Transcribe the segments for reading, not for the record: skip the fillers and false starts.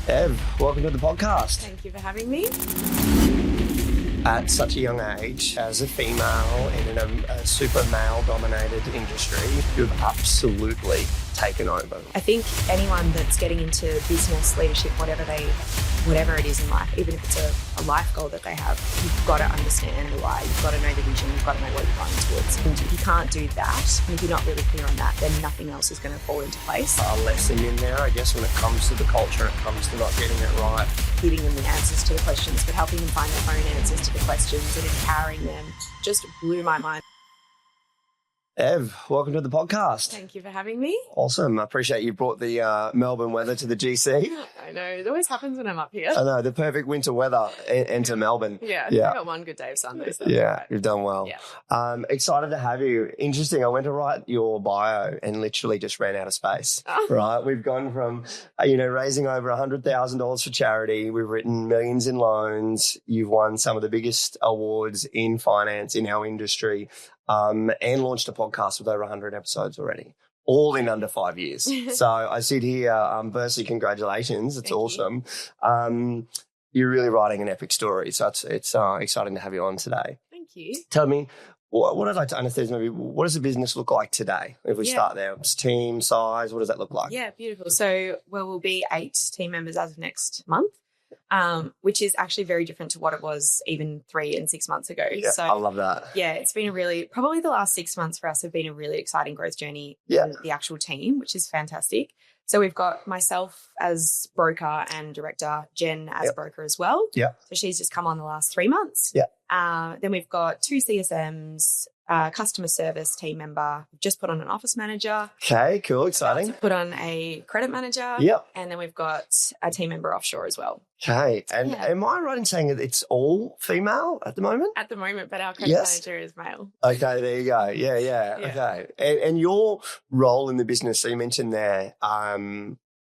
Ev, welcome to the podcast. Thank you for having me. At such a young age, as a female in a super male-dominated industry, you've absolutely taken over. I think anyone that's getting into business, leadership, whatever it is in life, even if it's a life goal that they have, you've got to understand the why. You've got to know the vision. You've got to know what you're going towards. And if you can't do that, and if you're not really clear on that, then nothing else is going to fall into place. A lesson in there, I guess, when it comes to the culture, it comes to not getting it right. Giving them the answers to the questions, but helping them find their own answers to the questions and empowering them just blew my mind. Ev, welcome to the podcast. Thank you for having me. Awesome. I appreciate you brought the Melbourne weather to the GC. I know. It always happens when I'm up here. I know, the perfect winter weather into Melbourne. Yeah. I got one good day of sun though. So right. You've done well. Yeah. Excited to have you. Interesting. I went to write your bio and literally just ran out of space. Right. We've gone from, raising over $100,000 for charity. We've written millions in loans. You've won some of the biggest awards in finance in our industry. And launched a podcast with over 100 episodes already, all in under 5 years. So I sit here, firstly, congratulations. It's awesome. You're really writing an epic story. So it's exciting to have you on today. Thank you. Tell me, what I'd like to understand is maybe what does the business look like today? If we start there, it's team size, what does that look like? Yeah, beautiful. So we'll be 8 team members as of next month. Which is actually very different to what it was even 3 and 6 months ago. Yeah, so I love that. Yeah, it's been probably the last 6 months for us have been a really exciting growth journey in the actual team, which is fantastic. So we've got myself as broker and director, Jen as broker as well. Yeah. So she's just come on the last 3 months. Yeah. Then we've got 2 CSMs, customer service team member. We've just put on an office manager. Okay, cool, exciting. Put on a credit manager. Yep. And then we've got a team member offshore as well. Okay. And am I right in saying that it's all female at the moment? At the moment, but our credit manager is male. Okay, there you go. Yeah. Okay. And your role in the business, so you mentioned there,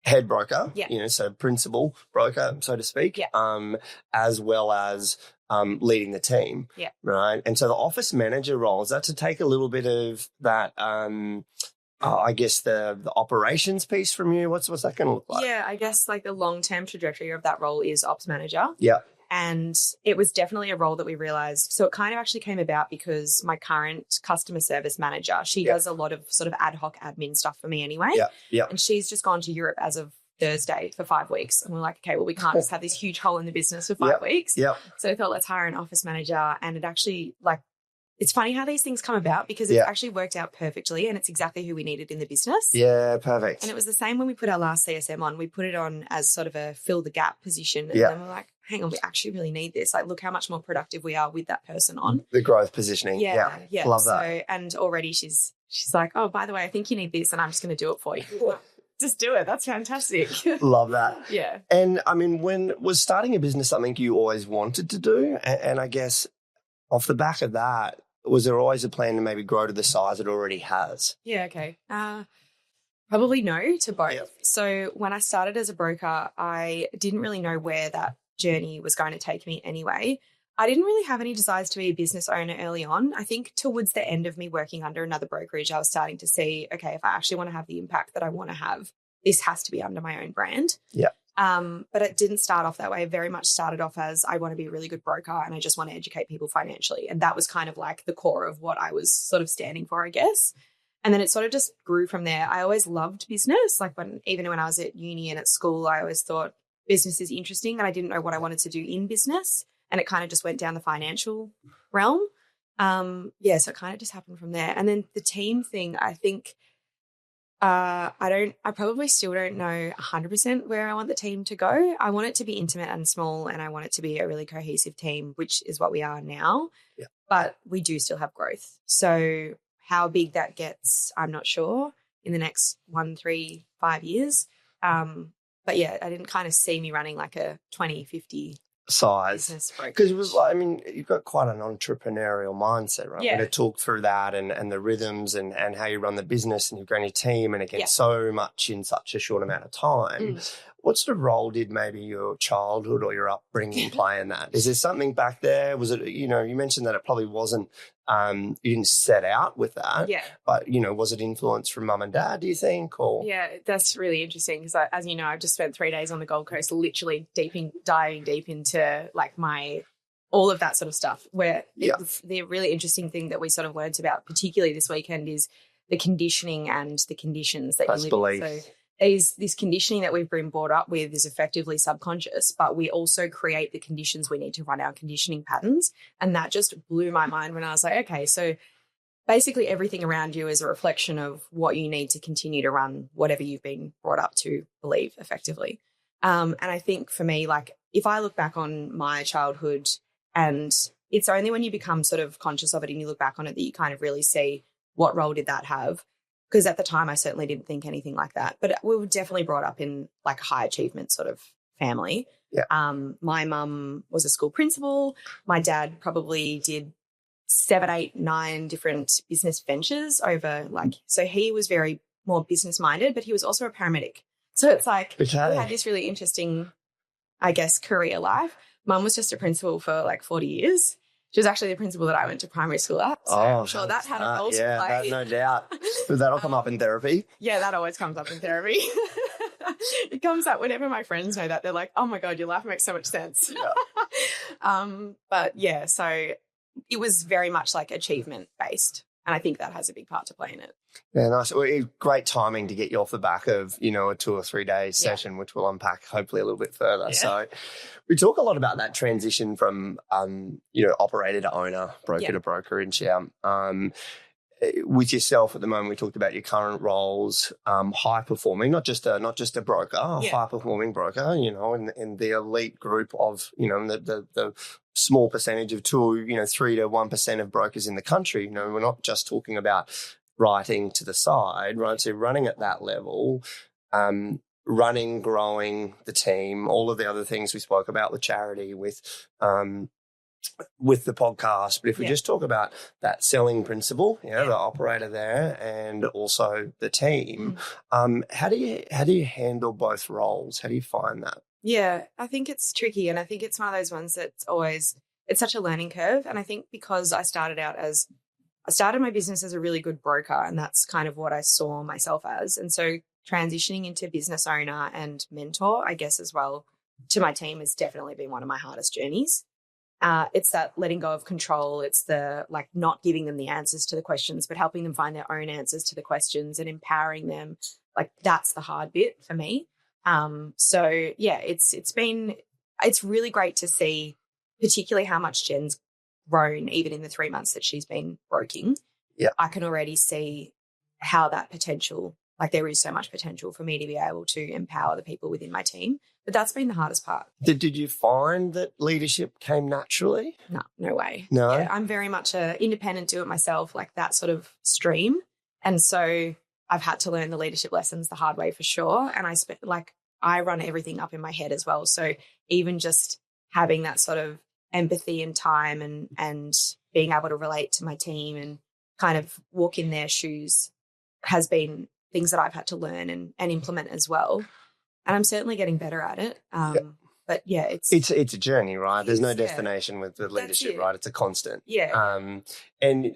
head broker, so principal broker, so to speak, as well as leading the team, right? And so the office manager role, is that to take a little bit of that, I guess the operations piece from you? What's that going to look like? Yeah, I guess like the long-term trajectory of that role is ops manager. Yeah. And it was definitely a role that we realized. So it kind of actually came about because my current customer service manager, she does a lot of sort of ad hoc admin stuff for me anyway. Yeah. And she's just gone to Europe as of Thursday for 5 weeks. And we're like, okay, well, we can't just have this huge hole in the business for 5 weeks. Yeah. So I thought, let's hire an office manager. And it actually, it's funny how these things come about because it's actually worked out perfectly and it's exactly who we needed in the business. Yeah, perfect. And it was the same when we put our last CSM on. We put it on as sort of a fill the gap position. And then we're like, hang on, we actually really need this. Like, look how much more productive we are with that person on. The growth positioning. Yeah. Love that. So, and already she's like, oh, by the way, I think you need this and I'm just going to do it for you. Just do it. That's fantastic. Love that. Yeah. And I mean, was starting a business something you always wanted to do? And I guess off the back of that, was there always a plan to maybe grow to the size it already has? Yeah, okay. Probably no to both. Yep. So when I started as a broker, I didn't really know where that journey was going to take me anyway. I didn't really have any desires to be a business owner early on. I think towards the end of me working under another brokerage, I was starting to see, okay, if I actually want to have the impact that I want to have, this has to be under my own brand. Yeah. But it didn't start off that way. It very much started off as I want to be a really good broker and I just want to educate people financially. And that was kind of like the core of what I was sort of standing for, I guess. And then it sort of just grew from there. I always loved business. Like even when I was at uni and at school, I always thought business is interesting and I didn't know what I wanted to do in business. And it kind of just went down the financial realm. So it kind of just happened from there. And then the team thing, I think I probably still don't know 100% where I want the team to go. I want it to be intimate and small and I want it to be a really cohesive team, which is what we are now. Yeah. But we do still have growth. So how big that gets, I'm not sure in the next 1, 3, 5 years. But yeah, I didn't kind of see me running like a 20, 50 size. Because it was, you've got quite an entrepreneurial mindset, right? Yeah. To talk through that and the rhythms and how you run the business and you've grown your team and again, so much in such a short amount of time. What sort of role did maybe your childhood or your upbringing play in that? Is there something back there? Was it, you mentioned that it probably wasn't, you didn't set out with that. Yeah. But, was it influence from mum and dad, do you think? Or Yeah, that's really interesting because, as you know, I've just spent 3 days on the Gold Coast, literally diving deep into like all of that sort of stuff. The really interesting thing that we sort of learned about, particularly this weekend, is the conditioning and the conditions that you live in. So this conditioning that we've been brought up with is effectively subconscious, but we also create the conditions we need to run our conditioning patterns. And that just blew my mind when I was like, okay, so basically everything around you is a reflection of what you need to continue to run whatever you've been brought up to believe effectively. And I think for me, like if I look back on my childhood, and it's only when you become sort of conscious of it and you look back on it that you kind of really see what role did that have. Because at the time, I certainly didn't think anything like that. But we were definitely brought up in like a high achievement sort of family. Yeah. My mum was a school principal. My dad probably did 7, 8, 9 different business ventures over so he was very more business minded, but he was also a paramedic. So it's like we had this really interesting, I guess, career life. Mum was just a principal for like 40 years. She was actually the principal that I went to primary school at. So I'm sure that had a role to play. No doubt. That'll come up in therapy. Yeah, that always comes up in therapy. It comes up whenever my friends know that. They're like, oh my God, your life makes so much sense. Yeah. But yeah, so it was very much like achievement based. And I think that has a big part to play in it. Yeah, nice. Well, great timing to get you off the back of, a 2 or 3 day session, which we'll unpack hopefully a little bit further. Yeah. So we talk a lot about that transition from, operator to owner, broker to brokerage. With yourself at the moment, we talked about your current roles, high performing, not just a broker, a high performing broker, in the elite group of, the small percentage of 3 to 1% of brokers in the country. We're not just talking about writing to the side, right? So running at that level, growing the team, all of the other things we spoke about with charity, with the podcast. But if we just talk about that selling principle, the operator there and also the team, how do you handle both roles? How do you find that? Yeah, I think it's tricky. And I think it's one of those ones it's such a learning curve. And I think because I started my business as a really good broker, and that's kind of what I saw myself as. And so transitioning into business owner and mentor, I guess, as well, to my team has definitely been one of my hardest journeys. It's that letting go of control. It's the not giving them the answers to the questions, but helping them find their own answers to the questions and empowering them. That's the hard bit for me. So yeah, it's really great to see, particularly how much Jen's grown even in the 3 months that she's been broking. Yeah. I can already see how that potential, there is so much potential for me to be able to empower the people within my team. But that's been the hardest part. Did you find that leadership came naturally? No way. No? Yeah, I'm very much a independent, do it myself, that sort of stream. And so I've had to learn the leadership lessons the hard way for sure. And I run everything up in my head as well. So even just having that sort of empathy and time and being able to relate to my team and kind of walk in their shoes has been things that I've had to learn and implement as well. And I'm certainly getting better at it. But yeah, it's a journey, right? There's no destination with the leadership, right? It's a constant. Yeah. And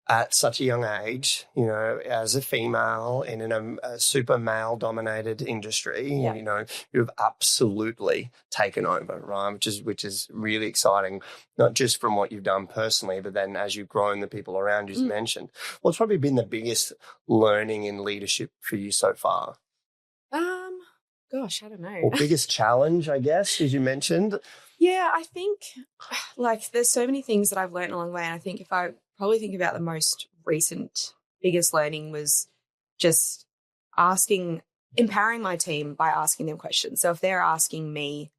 at such a young age, as a female in a super male dominated industry, you've absolutely taken over, right? Which is really exciting, not just from what you've done personally, but then as you've grown the people around you, mentioned. What's probably been the biggest learning in leadership for you so far? Gosh, I don't know. Or biggest challenge, I guess, as you mentioned. Yeah, I think there's so many things that I've learned along the way. And I think if I probably think about the most recent biggest learning was just empowering my team by asking them questions. So if they're asking me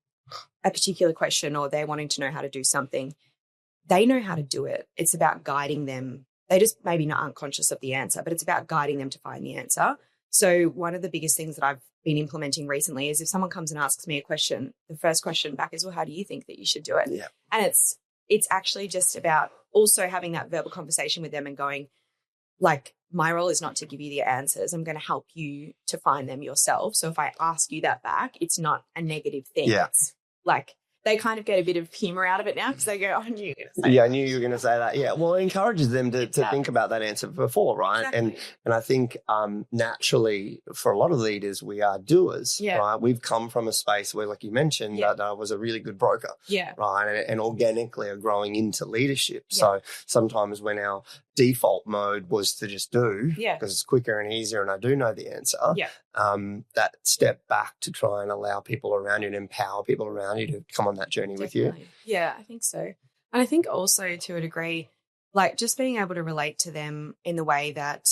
a particular question or they're wanting to know how to do something, they know how to do it. It's about guiding them. They just maybe not unconscious of the answer, but it's about guiding them to find the answer. So one of the biggest things that I've been implementing recently is if someone comes and asks me a question, the first question back is, well, how do you think that you should do it? Yeah. And it's actually just about also having that verbal conversation with them and going, my role is not to give you the answers. I'm going to help you to find them yourself. So if I ask you that back, it's not a negative thing. Yeah. It's like they kind of get a bit of humor out of it now because they go, I knew you were going to say Yeah, that. I knew you were going to say that. Yeah, well, it encourages them to think about that answer before, right? Exactly. And I think naturally for a lot of leaders, we are doers, Yeah. right? We've come from a space where, like you mentioned, that I was a really good broker, Yeah. right? And organically are growing into leadership. Yeah. So sometimes when our default mode was to just do, Yeah. because it's quicker and easier and I do know the answer, Yeah. that step back to try and allow people around you and empower people around you to come on that journey with you. Yeah, I think so. And I think also to a degree, like just being able to relate to them in the way that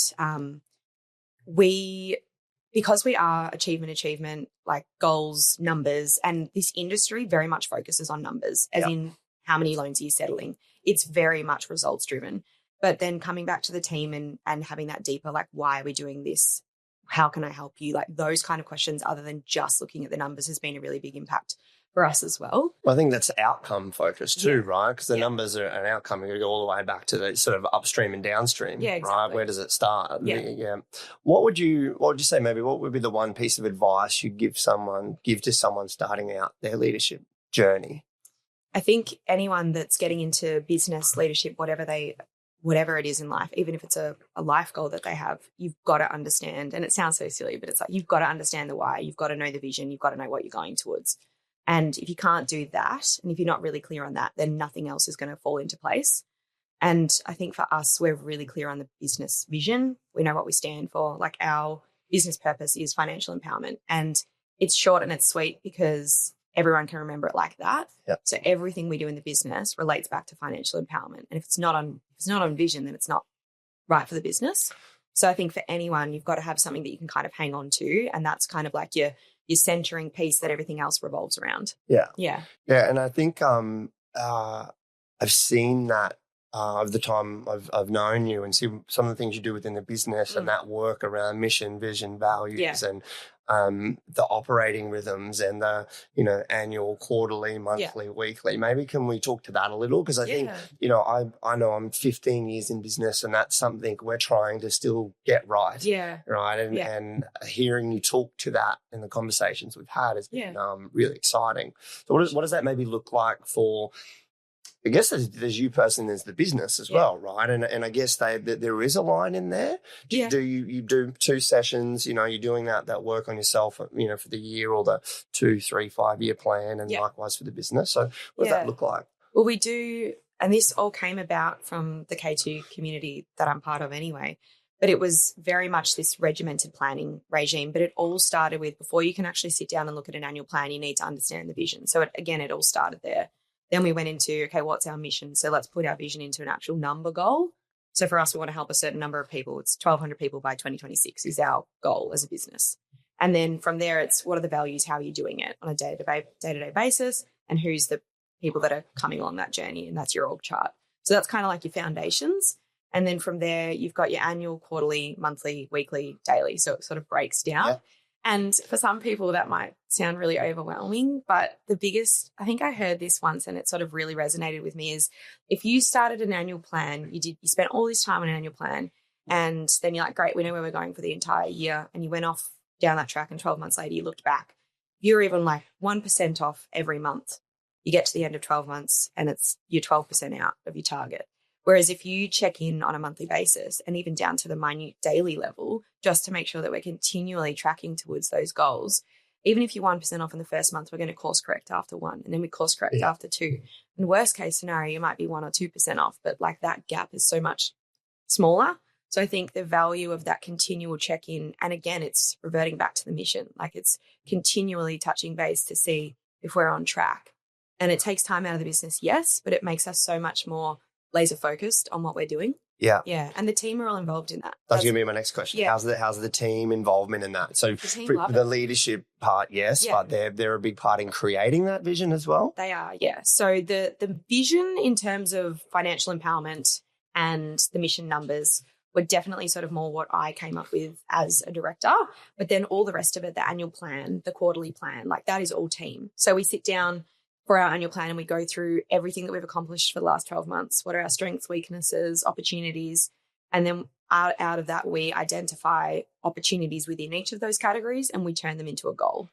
because we are achievement, like goals, numbers, and this industry very much focuses on numbers, as in how many loans are you settling. It's very much results driven. But then coming back to the team and having that deeper, like, why are we doing this? How can I help you? Like those kind of questions, other than just looking at the numbers, has been a really big impact for us as well. Well, I think that's outcome focused too, right? Because the numbers are an outcome. You're going to go all the way back to the sort of upstream and downstream, right? Where does it start? Yeah. What would you say? Maybe what would be the one piece of advice you'd give to someone starting out their leadership journey? I think anyone that's getting into business, leadership, whatever it is in life, even if it's a life goal that they have, you've got to understand, and it sounds so silly, but it's like you've got to understand the why, you've got to know the vision, you've got to know what you're going towards. And if you can't do that, and if you're not really clear on that, then nothing else is going to fall into place. And I think for us, we're really clear on the business vision. We know what we stand for. Like our business purpose is financial empowerment. And it's short and it's sweet because everyone can remember it like that. Yep. So everything we do in the business relates back to financial empowerment. And if it's not on vision, then it's not right for the business. So I think for anyone, you've got to have something that you can kind of hang on to. And that's kind of like your centering piece that everything else revolves around. Yeah. Yeah. Yeah. And I think I've seen that of the time I've known you and see some of the things you do within the business and that work around mission, vision, values and the operating rhythms and the, annual, quarterly, monthly, weekly. Maybe can we talk to that a little? Because I think, I know I'm 15 years in business and that's something we're trying to still get right. Yeah. Right. And hearing you talk to that in the conversations we've had has been really exciting. So what does that maybe look like for, I guess there's you personally, there's the business as well, right? And I guess there is a line in there. Do you do 2 sessions, you're doing that work on yourself, for the year or the 2, 3, 5 year plan and likewise for the business. So what does that look like? Well, we do, and this all came about from the K2 community that I'm part of anyway, but it was very much this regimented planning regime. But it all started with, before you can actually sit down and look at an annual plan, you need to understand the vision. So it all started there. Then we went into, okay, what's our mission? So let's put our vision into an actual number goal. So for us, we want to help a certain number of people. It's 1,200 people by 2026 is our goal as a business. And then from there, it's what are the values? How are you doing it on a day-to-day basis? And who's the people that are coming along that journey? And that's your org chart. So that's kind of like your foundations. And then from there, you've got your annual, quarterly, monthly, weekly, daily. So it sort of breaks down. Yeah. And for some people that might sound really overwhelming, but the biggest, I think I heard this once and it sort of really resonated with me, is if you started an annual plan, you spent all this time on an annual plan and then you're like, great, we know where we're going for the entire year. And you went off down that track and 12 months later, you looked back, you're even like 1% off every month. You get to the end of 12 months and you're 12% out of your target. Whereas if you check in on a monthly basis and even down to the minute daily level, just to make sure that we're continually tracking towards those goals, even if you're 1% off in the first month, we're going to course correct after 1 and then we course correct after 2. In worst case scenario, you might be 1 or 2% off, but like that gap is so much smaller. So I think the value of that continual check-in, and again, it's reverting back to the mission, like it's continually touching base to see if we're on track. And it takes time out of the business, yes, but it makes us so much more laser focused on what we're doing. Yeah. Yeah. And the team are all involved in that. That's going to be my next question. Yeah. How's the team involvement in that? So the leadership part, yes, but they're a big part in creating that vision as well. They are, yeah. So the vision in terms of financial empowerment and the mission numbers were definitely sort of more what I came up with as a director. But then all the rest of it, the annual plan, the quarterly plan, like that is all team. So we sit down for our annual plan and we go through everything that we've accomplished for the last 12 months. What are our strengths, weaknesses, opportunities? And then out of that, we identify opportunities within each of those categories and we turn them into a goal.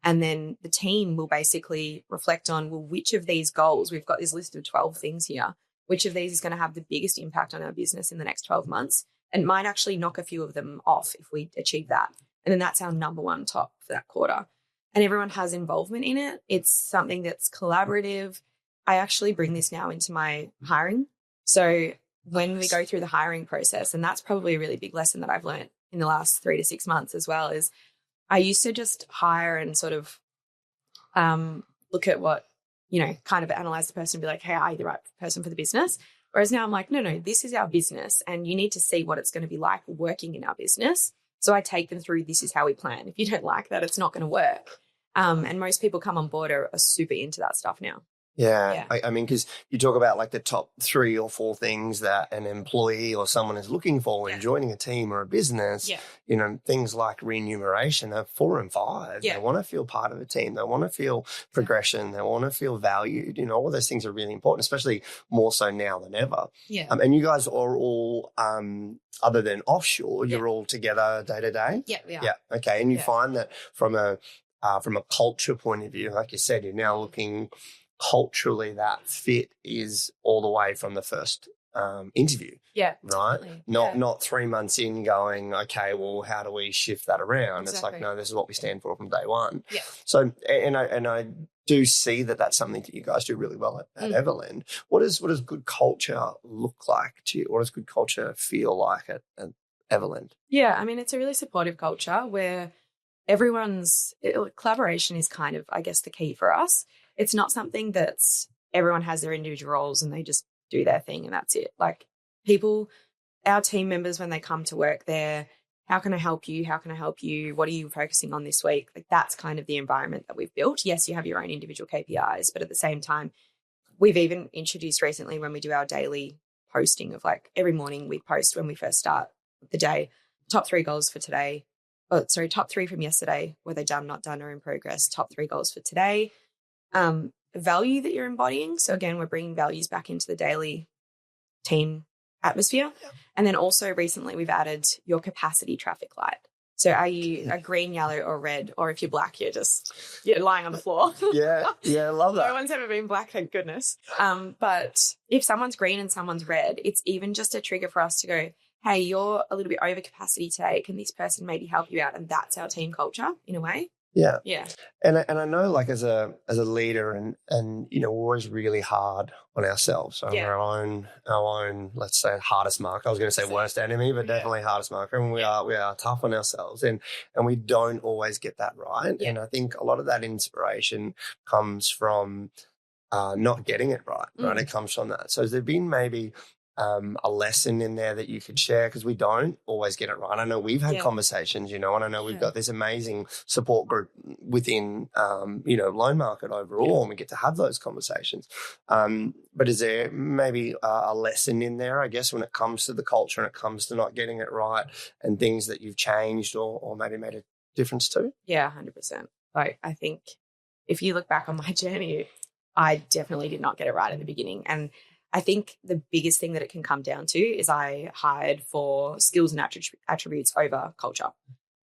And then the team will basically reflect on, well, which of these goals, we've got this list of 12 things here, which of these is going to have the biggest impact on our business in the next 12 months, and might actually knock a few of them off if we achieve that. And then that's our number one top for that quarter. And everyone has involvement in it. It's something that's collaborative. I actually bring this now into my hiring. So when we go through the hiring process, and that's probably a really big lesson that I've learned in the last 3 to 6 months as well, is I used to just hire and sort of look at what, kind of analyze the person and be like, hey, are you the right person for the business? Whereas now I'm like, no, this is our business and you need to see what it's going to be like working in our business. So I take them through, this is how we plan. If you don't like that, it's not going to work. And most people come on board are super into that stuff now. Yeah. I mean, because you talk about like the top 3 or 4 things that an employee or someone is looking for when joining a team or a business. Things like remuneration are 4 and 5. They want to feel part of a team. They want to feel progression. They want to feel valued. All of those things are really important, especially more so now than ever. And you guys are all, other than offshore, you're all together day to day? Yeah, we are. Yeah. Okay. And you find that from a culture point of view, like you said, you're now looking culturally, that fit is all the way from the first interview. Yeah. Right? Not 3 months in going, okay, well, how do we shift that around? Exactly. It's like, no, this is what we stand for from day one. Yeah. So, and I do see that that's something that you guys do really well at Everlend. What does good culture look like to you? What does good culture feel like at Everlend? Yeah, I mean, it's a really supportive culture where collaboration is kind of, I guess, the key for us. It's not something that's everyone has their individual roles and they just do their thing and that's it. Like our team members, when they come to work, how can I help you? How can I help you? What are you focusing on this week? Like that's kind of the environment that we've built. Yes, you have your own individual KPIs, but at the same time, we've even introduced recently when we do our daily posting of like every morning we post when we first start the day, top 3 goals for today. Top 3 from yesterday, were they done, not done, or in progress? Top 3 goals for today. Value that you're embodying. So again, we're bringing values back into the daily team atmosphere. Yeah. And then also recently we've added your capacity traffic light. So are you a green, yellow, or red? Or if you're black, you're lying on the floor. Yeah, I love that. No one's ever been black, thank goodness. But if someone's green and someone's red, it's even just a trigger for us to go, hey, you're a little bit over capacity today. Can this person maybe help you out? And that's our team culture in a way. Yeah. Yeah. And I know like as a leader and we're always really hard on ourselves. So our own, let's say, hardest marker. I was going to say worst enemy, but definitely hardest marker. And we are tough on ourselves and we don't always get that right. Yeah. And I think a lot of that inspiration comes from not getting it right. Right. It comes from that. So has there been maybe a lesson in there that you could share? Because we don't always get it right. I know we've had conversations, and I know we've got this amazing support group within, loan market overall, and we get to have those conversations. But is there maybe a lesson in there, I guess, when it comes to the culture and it comes to not getting it right and things that you've changed or maybe made a difference to? Yeah, 100%. Like, I think if you look back on my journey, I definitely did not get it right at the beginning. And I think the biggest thing that it can come down to is I hired for skills and attributes over culture.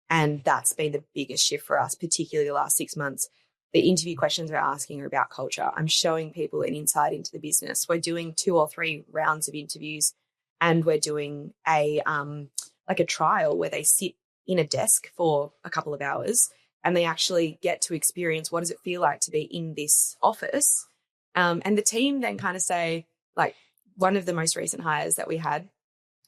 And that's been the biggest shift for us, particularly the last 6 months. The interview questions we're asking are about culture. I'm showing people an insight into the business. We're doing 2 or 3 rounds of interviews and we're doing a trial where they sit in a desk for a couple of hours and they actually get to experience what does it feel like to be in this office. And the team then kind of say, like one of the most recent hires that we had,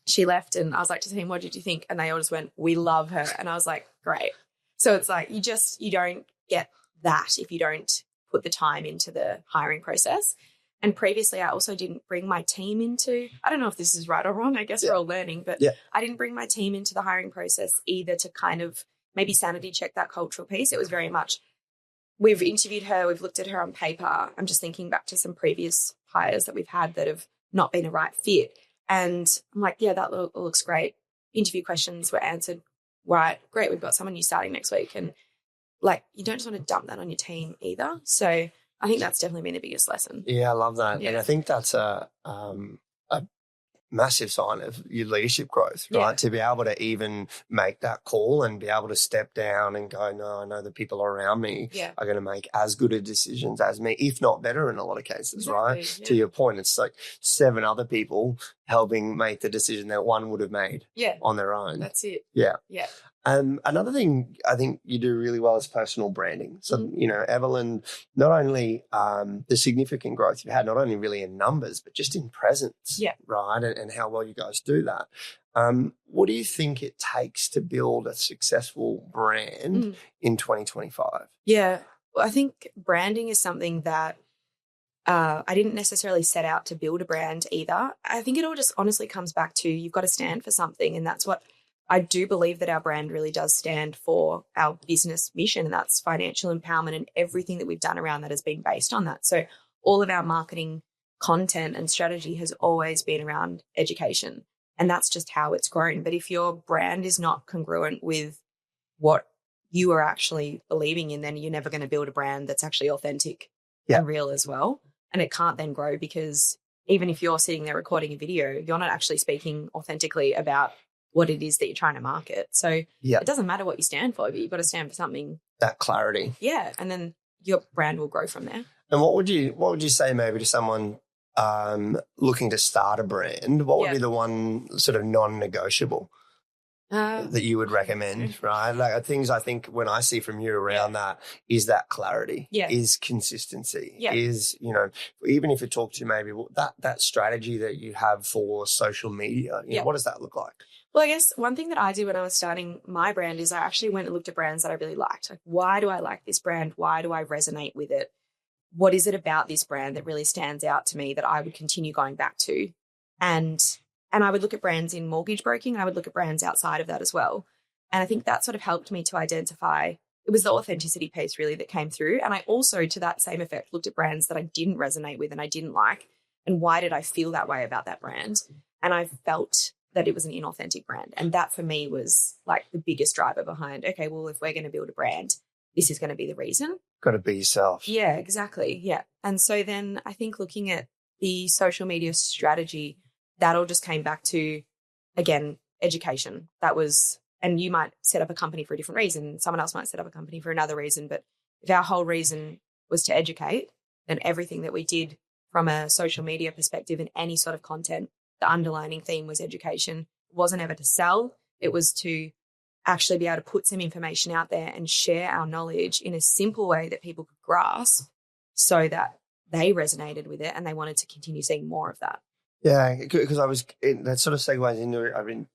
she left and I was like to the team, what did you think? And they all just went, we love her. And I was like, great. So it's like, you don't get that if you don't put the time into the hiring process. And previously I also didn't bring my team into, I don't know if this is right or wrong, I guess we're all learning, but I didn't bring my team into the hiring process either to kind of maybe sanity check that cultural piece. It was very much, we've interviewed her, we've looked at her on paper. I'm just thinking back to some previous hires that we've had that have not been a right fit. And I'm like, yeah, that looks great. Interview questions were answered right. Great, we've got someone new starting next week. And like, you don't just want to dump that on your team either. So I think that's definitely been the biggest lesson. Yeah, I love that. Yeah. And I think that's a massive sign of your leadership growth, right? To be able to even make that call and be able to step down and go, no, I know the people around me are going to make as good a decisions as me, if not better in a lot of cases, right? To your point, it's like 7 other people helping make the decision that one would have made on their own. That's it. Yeah. Yeah. Another thing I think you do really well is personal branding. So, you know, Evelyn, not only the significant growth you've had, not only really in numbers, but just in presence, right? And how well you guys do that. What do you think it takes to build a successful brand in 2025? Yeah, well, I think branding is something that I didn't necessarily set out to build a brand either. I think it all just honestly comes back to you've got to stand for something. And that's what I do believe that our brand really does stand for, our business mission, and that's financial empowerment, and everything that we've done around that has been based on that. So all of our marketing content and strategy has always been around education, and that's just how it's grown. But if your brand is not congruent with what you are actually believing in, then you're never going to build a brand that's actually authentic and real as well. And it can't then grow, because even if you're sitting there recording a video, you're not actually speaking authentically about what it is that you're trying to market. So it doesn't matter what you stand for, but you've got to stand for something. That clarity. Yeah. And then your brand will grow from there. And what would you say maybe to someone looking to start a brand? What would be the one sort of non-negotiable that you would recommend, right? Like things I think when I see from you around that is that clarity, is consistency, is, you know, even if you talk to maybe that strategy that you have for social media, you know, what does that look like? Well, I guess one thing that I did when I was starting my brand is I actually went and looked at brands that I really liked. Like, why do I like this brand? Why do I resonate with it? What is it about this brand that really stands out to me that I would continue going back to? And I would look at brands in mortgage broking, and I would look at brands outside of that as well. And I think that sort of helped me to identify, it was the authenticity piece really that came through. And I also, to that same effect, looked at brands that I didn't resonate with and I didn't like. And why did I feel that way about that brand? And I felt that it was an inauthentic brand. And that for me was like the biggest driver behind, okay, well, if we're going to build a brand, this is going to be the reason. Got to be yourself. Yeah, exactly. Yeah. And so then I think looking at the social media strategy, that all just came back to, again, education. That was, and you might set up a company for a different reason. Someone else might set up a company for another reason. But if our whole reason was to educate, then everything that we did from a social media perspective and any sort of content, the underlining theme was education. It wasn't ever to sell. It was to actually be able to put some information out there and share our knowledge in a simple way that people could grasp so that they resonated with it and they wanted to continue seeing more of that. Yeah, because that sort of segues into it. I've been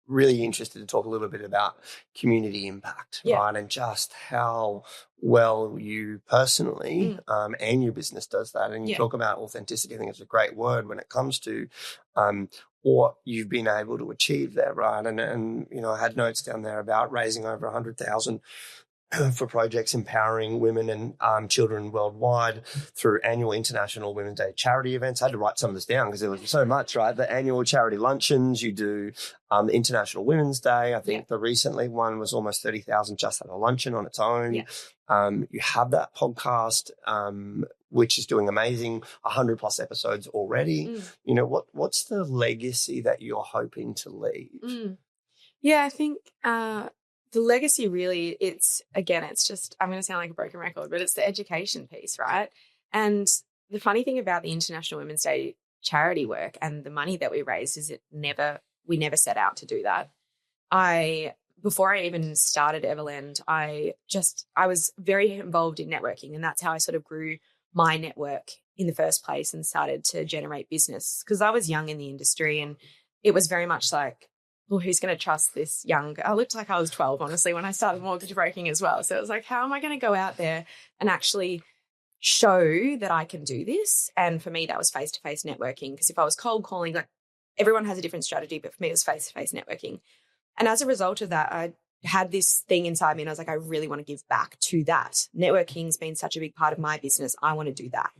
really interested to talk a little bit about community impact, right? And just how well you personally and your business does that. And you talk about authenticity. I think it's a great word when it comes to what you've been able to achieve there, right? And you know, I had notes down there about raising over 100,000 for projects empowering women and children worldwide through annual International Women's Day charity events. I had to write some of this down because there was so much, right? The annual charity luncheons, you do International Women's Day. I think the recently one was almost 30,000 just at a luncheon on its own. You have that podcast, which is doing amazing, 100 plus episodes already. You know, what's the legacy that you're hoping to leave? Yeah, I think the legacy really, it's just, I'm going to sound like a broken record, but it's the education piece, right? And the funny thing about the International Women's Day charity work and the money that we raise is we never set out to do that. Before I even started Everlend, I was very involved in networking, and that's how I sort of grew my network in the first place and started to generate business, because I was young in the industry and it was very much like, well, who's going to trust this young? I looked like I was 12, honestly, when I started mortgage broking as well. So it was like, how am I going to go out there and actually show that I can do this? And for me, that was face-to-face networking, because if I was cold calling, like everyone has a different strategy, but for me, it was face-to-face networking. And as a result of that, I had this thing inside me and I was like, I really want to give back to that. Networking's been such a big part of my business. I want to do that.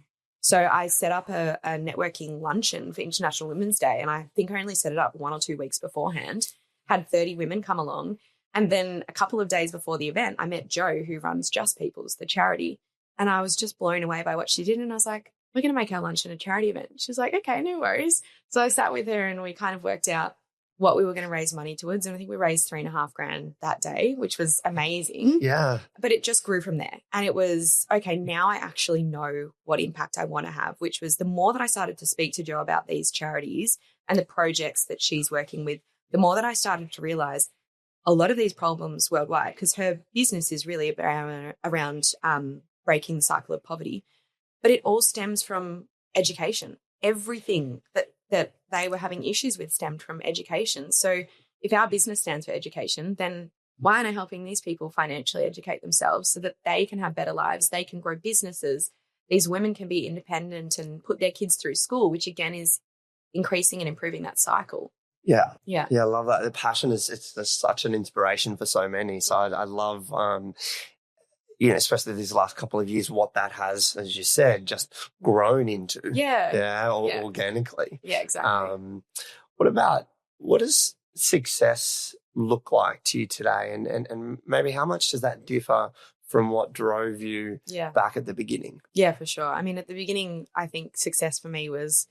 So I set up a networking luncheon for International Women's Day, and I think I only set it up 1 or 2 weeks beforehand, had 30 women come along. And then a couple of days before the event, I met Jo, who runs Just People's, the charity. And I was just blown away by what she did. And I was like, we're going to make our lunch at a charity event. She's like, okay, no worries. So I sat with her and we kind of worked out what we were going to raise money towards. And I think we raised $3,500 that day, which was amazing. Yeah. But it just grew from there. And it was, okay, now I actually know what impact I want to have, which was the more that I started to speak to Jo about these charities and the projects that she's working with, the more that I started to realize a lot of these problems worldwide, because her business is really around breaking the cycle of poverty. But it all stems from education. Everything that they were having issues with stemmed from education. So if our business stands for education, then why aren't I helping these people financially educate themselves so that they can have better lives? They can grow businesses. These women can be independent and put their kids through school, which again is increasing and improving that cycle. Yeah. Yeah. Yeah, I love that. The passion it's such an inspiration for so many. So I love, especially these last couple of years, what that has, as you said, just grown into. Yeah. Yeah, organically. Yeah, exactly. What does success look like to you today? And maybe how much does that differ from what drove you back at the beginning? Yeah, for sure. I mean, at the beginning, I think success for me was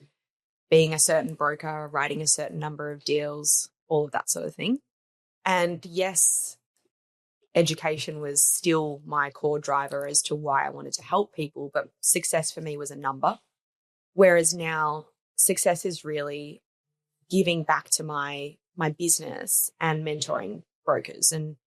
being a certain broker, writing a certain number of deals, all of that sort of thing. And yes, education was still my core driver as to why I wanted to help people, but success for me was a number. Whereas now success is really giving back to my business and mentoring brokers. And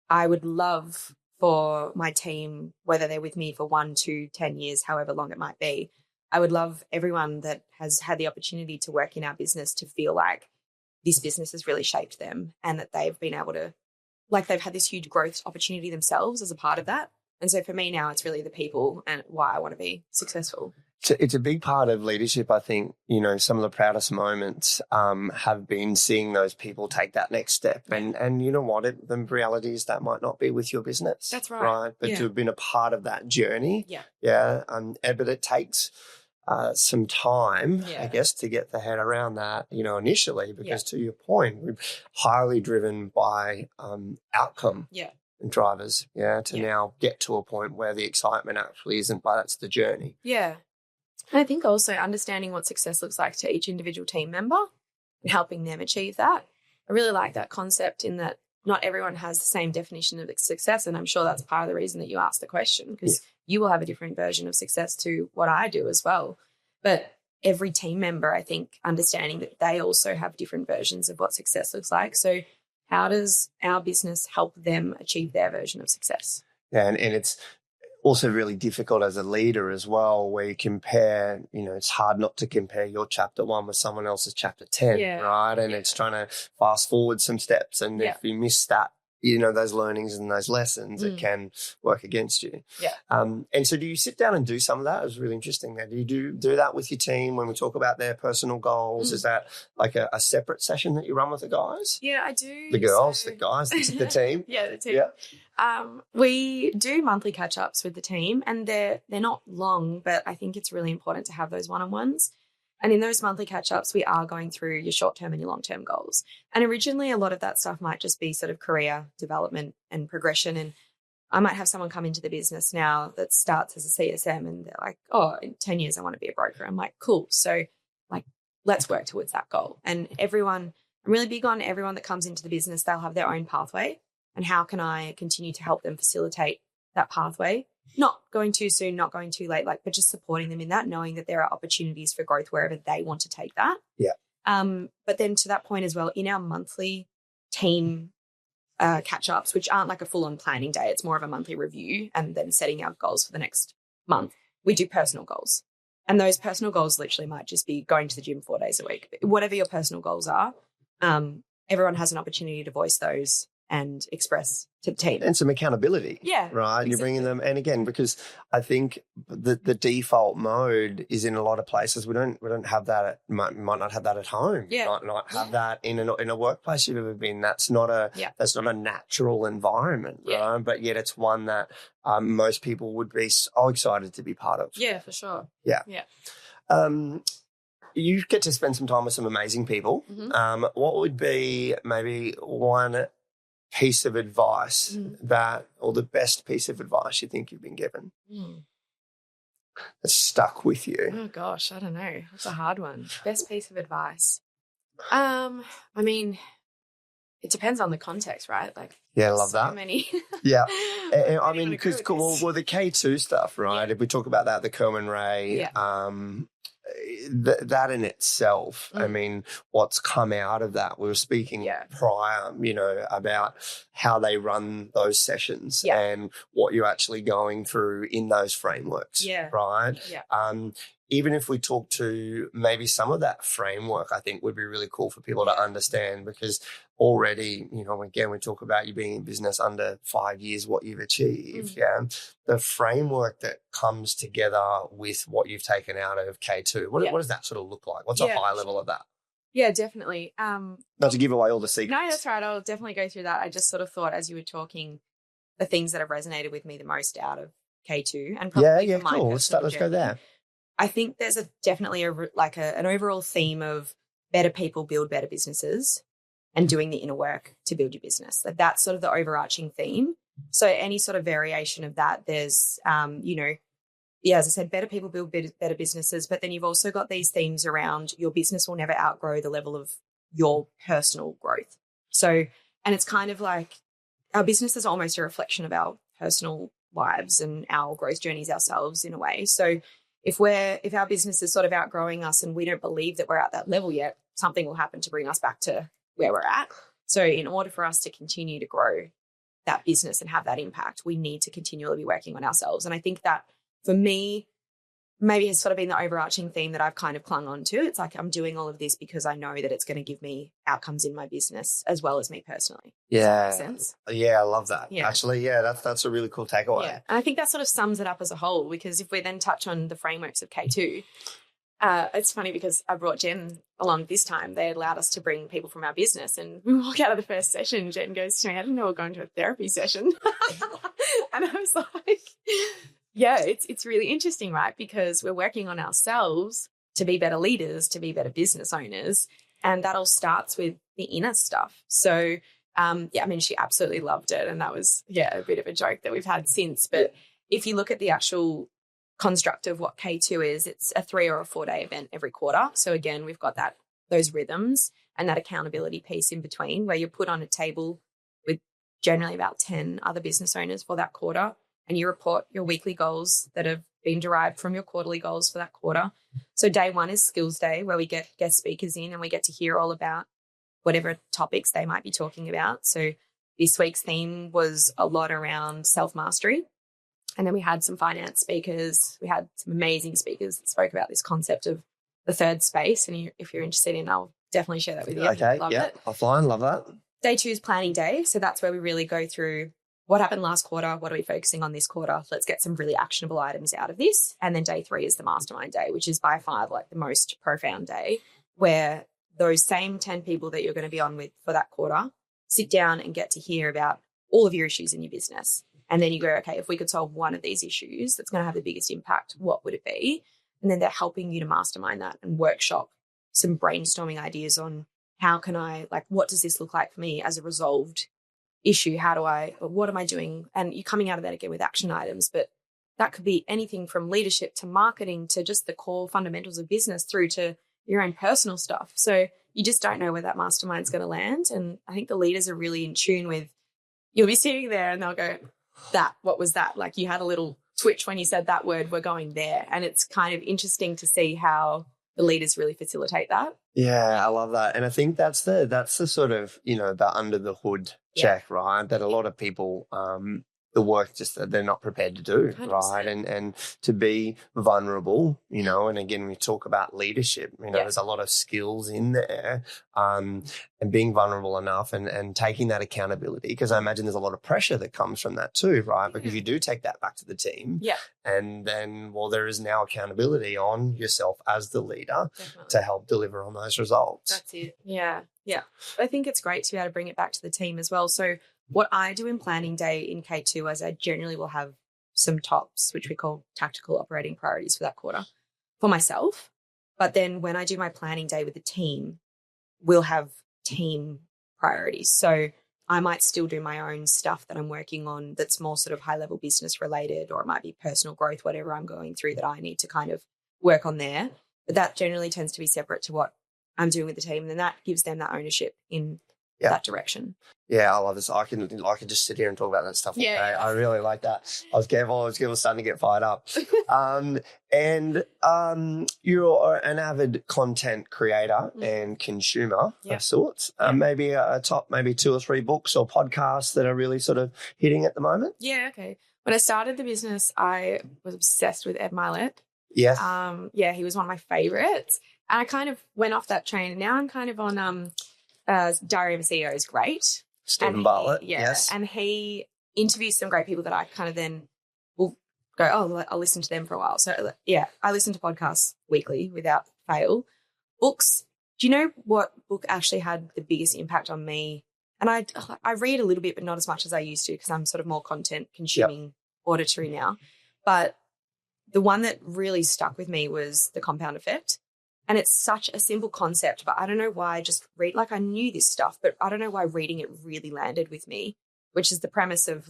I would love for my team, whether they're with me for 1, 2, 10 years, however long it might be, I would love everyone that has had the opportunity to work in our business to feel like this business has really shaped them and that they've been able to, like they've had this huge growth opportunity themselves as a part of that. And so for me now, it's really the people and why I want to be successful. It's a big part of leadership. I think, some of the proudest moments have been seeing those people take that next step. And you know what? The reality is that might not be with your business. That's right. Right. But to have been a part of that journey. Yeah. Yeah. But it takes some time, I guess, to get the head around that, initially, because to your point, we're highly driven by outcome. Yeah. And drivers, to now get to a point where the excitement actually isn't, but that's the journey. Yeah. And I think also understanding what success looks like to each individual team member and helping them achieve that. I really like that concept in that not everyone has the same definition of success. And I'm sure that's part of the reason that you asked the question, because you will have a different version of success to what I do as well. But every team member, I think, understanding that they also have different versions of what success looks like. So how does our business help them achieve their version of success? Yeah, and it's also really difficult as a leader as well, where you compare, it's hard not to compare your chapter 1 with someone else's chapter 10, right? And it's trying to fast forward some steps. And if you miss that, those learnings and those lessons, it can work against you. Yeah. And so do you sit down and do some of that? It was really interesting there. Do you do that with your team when we talk about their personal goals? Is that like a separate session that you run with the guys? Yeah, I do. The girls, the guys, the team? Yeah, the team. Yeah. We do monthly catch-ups with the team, and they're not long, but I think it's really important to have those one-on-ones. And in those monthly catch-ups, we are going through your short-term and your long-term goals. And originally, a lot of that stuff might just be sort of career development and progression. And I might have someone come into the business now that starts as a CSM and they're like, oh, in 10 years, I want to be a broker. I'm like, cool. So let's work towards that goal. And I'm really big on everyone that comes into the business, they'll have their own pathway. And how can I continue to help them facilitate that pathway? Not going too soon, not going too late, but just supporting them in that, knowing that there are opportunities for growth wherever they want to take that. Yeah. But then to that point as well, in our monthly team catch-ups, which aren't like a full-on planning day, it's more of a monthly review and then setting our goals for the next month, we do personal goals. And those personal goals literally might just be going to the gym 4 days a week. Whatever your personal goals are, everyone has an opportunity to voice those and express to the team. And some accountability. Yeah. Right. Exactly. You're bringing them. And again, because I think the default mode is in a lot of places. We don't have that. Might not have that at home. Yeah. Not have that in a workplace you've ever been. That's not a natural environment. Yeah. Right. But yet it's one that most people would be so excited to be part of. Yeah, for sure. Yeah. Yeah. You get to spend some time with some amazing people. Mm-hmm. What would be maybe one piece of advice or the best piece of advice you think you've been given? that's stuck with you? Oh gosh, I don't know. That's a hard one. Best piece of advice. I mean, it depends on the context, right? Like, Yeah, I love so that. many. Yeah. Where And, I do you mean, wanna go because with this? well, the K2 stuff, right? Yeah. If we talk about that, the Kerman Ray, Yeah. that in itself, I Mm. mean, what's come out of that, we were speaking Yeah. prior, about how they run those sessions Yeah. and what you're actually going through in those frameworks, Yeah. right? Yeah. Even if we talk to maybe some of that framework, I think would be really cool for people to understand, because already, again, we talk about you being in business under 5 years, what you've achieved. Yeah. The framework that comes together with what you've taken out of K2, what does that sort of look like? What's a high level of that? Yeah, definitely. Not to give away all the secrets. No, that's right. I'll definitely go through that. I just sort of thought as you were talking, the things that have resonated with me the most out of K2 and probably from my cool. personal Let's go journey. there. I think there's definitely an overall theme of better people build better businesses and doing the inner work to build your business. That's sort of the overarching theme. So any sort of variation of that, there's, as I said, better people build better businesses, but then you've also got these themes around your business will never outgrow the level of your personal growth. So, and it's kind of like our business is almost a reflection of our personal lives and our growth journeys ourselves in a way. So if our business is sort of outgrowing us and we don't believe that we're at that level yet, something will happen to bring us back to where we're at. So in order for us to continue to grow that business and have that impact, we need to continually be working on ourselves. And I think that for me, maybe has sort of been the overarching theme that I've kind of clung on to. It's like I'm doing all of this because I know that it's going to give me outcomes in my business as well as me personally. Yeah. Does that make sense? Yeah, I love that. Yeah. Actually, that's a really cool takeaway. Yeah. And I think that sort of sums it up as a whole, because if we then touch on the frameworks of K2, it's funny because I brought Jen along this time. They allowed us to bring people from our business, and we walk out of the first session, Jen goes to me, I didn't know we were going to a therapy session. And I was like, yeah, it's really interesting, right? Because we're working on ourselves to be better leaders, to be better business owners. And that all starts with the inner stuff. So, she absolutely loved it. And that was, a bit of a joke that we've had since. But if you look at the actual construct of what K2 is, it's a 3 or a 4 day event every quarter. So again, we've got those rhythms and that accountability piece in between, where you're put on a table with generally about 10 other business owners for that quarter. And you report your weekly goals that have been derived from your quarterly goals for that quarter. So day 1 is skills day, where we get guest speakers in and we get to hear all about whatever topics they might be talking about. So this week's theme was a lot around self-mastery. And then we had some finance speakers. We had some amazing speakers that spoke about this concept of the third space. And if you're interested in, I'll definitely share that with you. Okay, Loved it. Offline, love that. Day 2 is planning day. So that's where we really go through what happened last quarter, what are we focusing on this quarter? Let's get some really actionable items out of this. And then day 3 is the mastermind day, which is by far like the most profound day, where those same 10 people that you're going to be on with for that quarter sit down and get to hear about all of your issues in your business. And then you go, okay, if we could solve one of these issues that's going to have the biggest impact, what would it be? And then they're helping you to mastermind that and workshop some brainstorming ideas on how can I, what does this look like for me as a resolved issue? What am I doing? And you're coming out of that again with action items, but that could be anything from leadership to marketing to just the core fundamentals of business through to your own personal stuff. So you just don't know where that mastermind's going to land. And I think the leaders are really in tune with, you'll be sitting there and they'll go, what was that? Like you had a little twitch when you said that word, we're going there. And it's kind of interesting to see how the leaders really facilitate that. Yeah, I love that. And I think that's the sort of, the under the hood check, right? That a lot of people, the work just that they're not prepared to do, 100%. right? And to be vulnerable, and again, we talk about leadership, there's a lot of skills in there, and being vulnerable enough and taking that accountability, because I imagine there's a lot of pressure that comes from that too, right? Because you do take that back to the team. Yeah. And then, there is now accountability on yourself as the leader to help deliver on those results. That's it. Yeah. Yeah. I think it's great to be able to bring it back to the team as well. So what I do in planning day in K2 is I generally will have some TOPs, which we call tactical operating priorities for that quarter for myself. But then when I do my planning day with the team, we'll have team priorities. So I might still do my own stuff that I'm working on that's more sort of high level business related, or it might be personal growth, whatever I'm going through that I need to kind of work on there. But that generally tends to be separate to what I'm doing with the team. And then that gives them that ownership in that direction. Yeah, I love this. I can just sit here and talk about that stuff all day. I really like that. I was starting to get fired up. You're an avid content creator and consumer of sorts. Maybe a top 2 or 3 books or podcasts that are really sort of hitting at the moment. Yeah, okay. When I started the business, I was obsessed with Ed Milet. Yes. He was one of my favorites. And I kind of went off that train. And now I'm kind of on Diary of a CEO is great. Stephen Bartlett. Yes. And he interviews some great people that I kind of then will go, I'll listen to them for a while. So, I listen to podcasts weekly without fail. Books. Do you know what book actually had the biggest impact on me? And I read a little bit, but not as much as I used to, because I'm sort of more content consuming auditory now. But the one that really stuck with me was The Compound Effect. And it's such a simple concept, but I don't know why I knew this stuff, but I don't know why reading it really landed with me, which is the premise of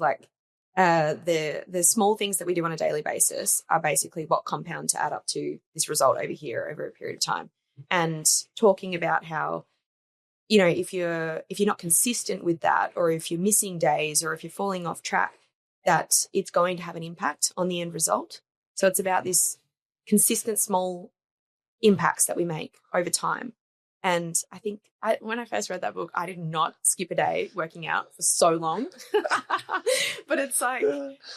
the small things that we do on a daily basis are basically what compound to add up to this result over here over a period of time. And talking about how, if you're not consistent with that, or if you're missing days, or if you're falling off track, that it's going to have an impact on the end result. So it's about this consistent small impacts that we make over time. And I think when I first read that book, I did not skip a day working out for so long. But it's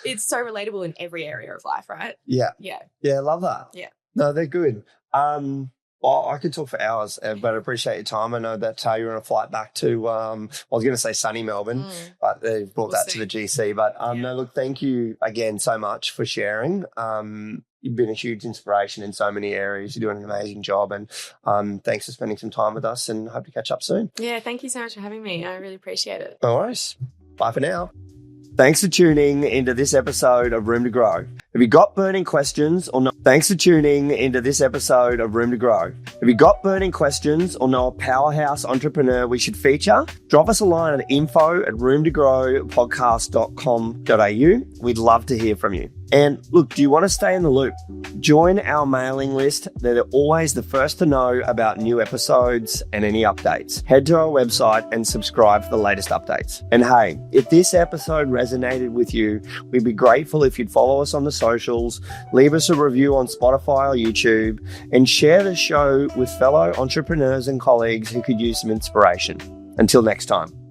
it's so relatable in every area of life, right? Yeah. Yeah. Yeah, I love that. Yeah. No, they're good. Well, I could talk for hours, but I appreciate your time. I know that you're on a flight back to, I was going to say sunny Melbourne, but they've brought that to the GC. But no, look, thank you again so much for sharing. You've been a huge inspiration in so many areas. You're doing an amazing job, and thanks for spending some time with us, and hope to catch up soon. Yeah, thank you so much for having me. I really appreciate it. No worries. Bye for now. Thanks for tuning into this episode of Room to Grow. Have you got burning questions or know? Thanks for tuning into this episode of Room to Grow. Have you got burning questions or know a powerhouse entrepreneur we should feature? Drop us a line at info@roomtogrowpodcast.com.au. We'd love to hear from you. And look, do you want to stay in the loop? Join our mailing list. They're always the first to know about new episodes and any updates. Head to our website and subscribe for the latest updates. And hey, if this episode resonated with you, we'd be grateful if you'd follow us on the socials, leave us a review on Spotify or YouTube, and share the show with fellow entrepreneurs and colleagues who could use some inspiration. Until next time.